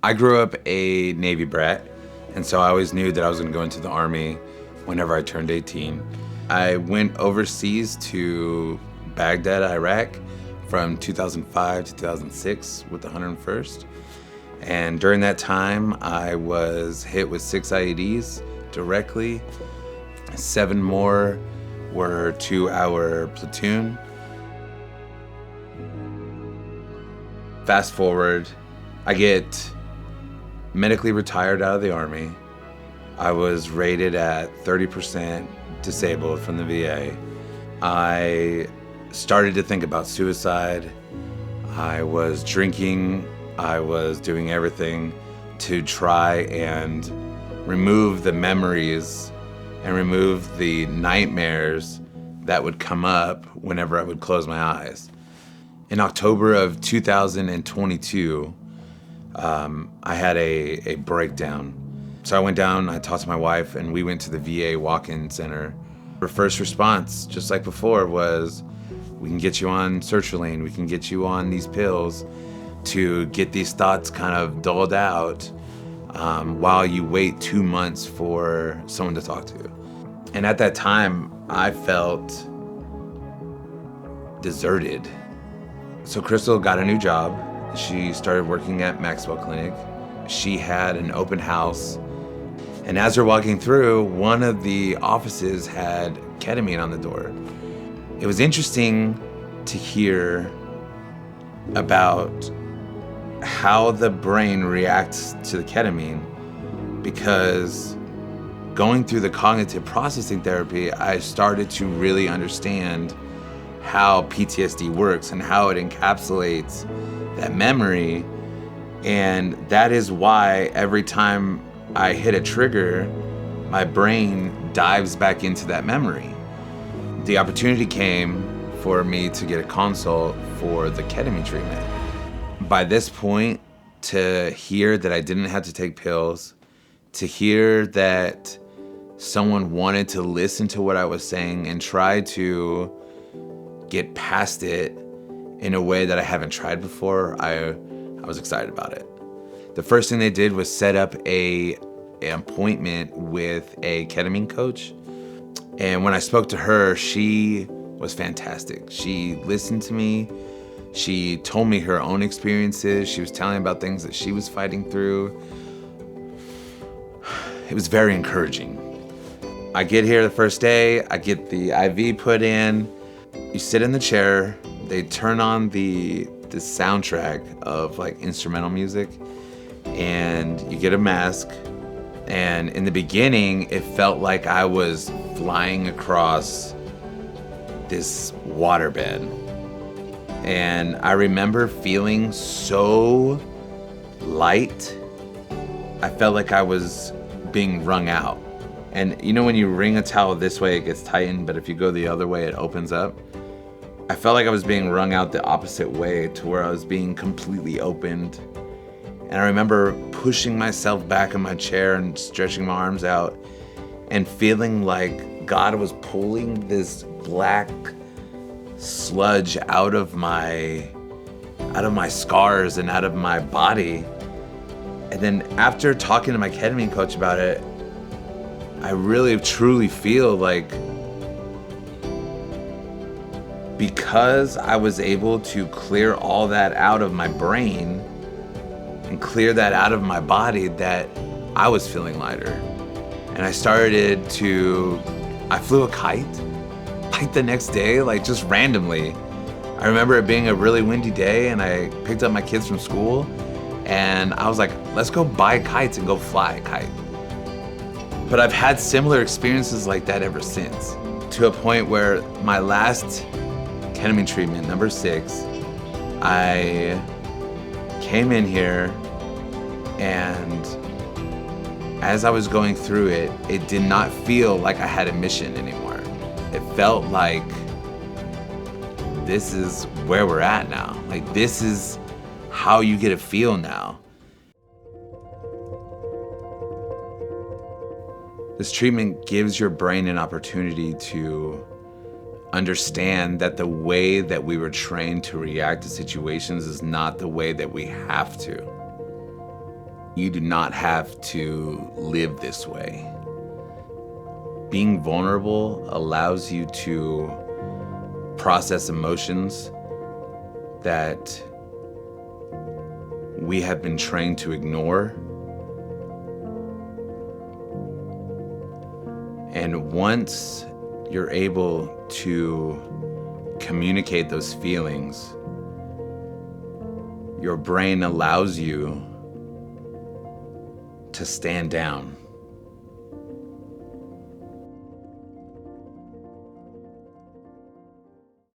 I grew up a Navy brat, and so I always knew that I was going to go into the Army whenever I turned 18. I went overseas to Baghdad, Iraq from 2005 to 2006 with the 101st. And during that time, I was hit with 6 IEDs directly. 7 more were to our platoon. Fast forward, I get medically retired out of the Army. I was rated at 30% disabled from the VA. I started to think about suicide. I was drinking. I was doing everything to try and remove the memories and remove the nightmares that would come up whenever I would close my eyes. In October of 2022, I had a breakdown. So I went down, I talked to my wife, and we went to the VA walk-in center. Her first response, just like before, was, we can get you on sertraline, we can get you on these pills to get these thoughts kind of dulled out while you wait 2 months for someone to talk to. And at that time, I felt deserted. So Crystal got a new job. She started working at MaxWell Clinic. She had an open house. And as we're walking through, one of the offices had ketamine on the door. It was interesting to hear about how the brain reacts to the ketamine, because going through the cognitive processing therapy, I started to really understand how PTSD works and how it encapsulates that memory. And that is why every time I hit a trigger, my brain dives back into that memory. The opportunity came for me to get a consult for the ketamine treatment. By this point, to hear that I didn't have to take pills, to hear that someone wanted to listen to what I was saying and try to get past it in a way that I haven't tried before, I was excited about it. The first thing they did was set up an appointment with a ketamine coach. And when I spoke to her, she was fantastic. She listened to me. She told me her own experiences. She was telling me about things that she was fighting through. It was very encouraging. I get here the first day, I get the IV put in. You sit in the chair, they turn on the soundtrack of like instrumental music, and you get a mask. And in the beginning, it felt like I was flying across this waterbed. And I remember feeling so light. I felt like I was being wrung out. And you know when you wring a towel this way, it gets tightened, but if you go the other way, it opens up? I felt like I was being wrung out the opposite way, to where I was being completely opened. And I remember pushing myself back in my chair and stretching my arms out and feeling like God was pulling this black sludge out of my scars and out of my body. And then after talking to my ketamine coach about it, I really truly feel like because I was able to clear all that out of my brain and clear that out of my body, that I was feeling lighter. And I flew a kite like the next day, like just randomly. I remember it being a really windy day, and I picked up my kids from school and I was like, let's go buy kites and go fly a kite. But I've had similar experiences like that ever since, to a point where my last ketamine treatment, number 6, I came in here, and as I was going through it, it did not feel like I had a mission anymore. It felt like this is where we're at now. Like, this is how you get to feel now. This treatment gives your brain an opportunity to understand that the way that we were trained to react to situations is not the way that we have to. You do not have to live this way. Being vulnerable allows you to process emotions that we have been trained to ignore. And once you're able to communicate those feelings, your brain allows you to stand down.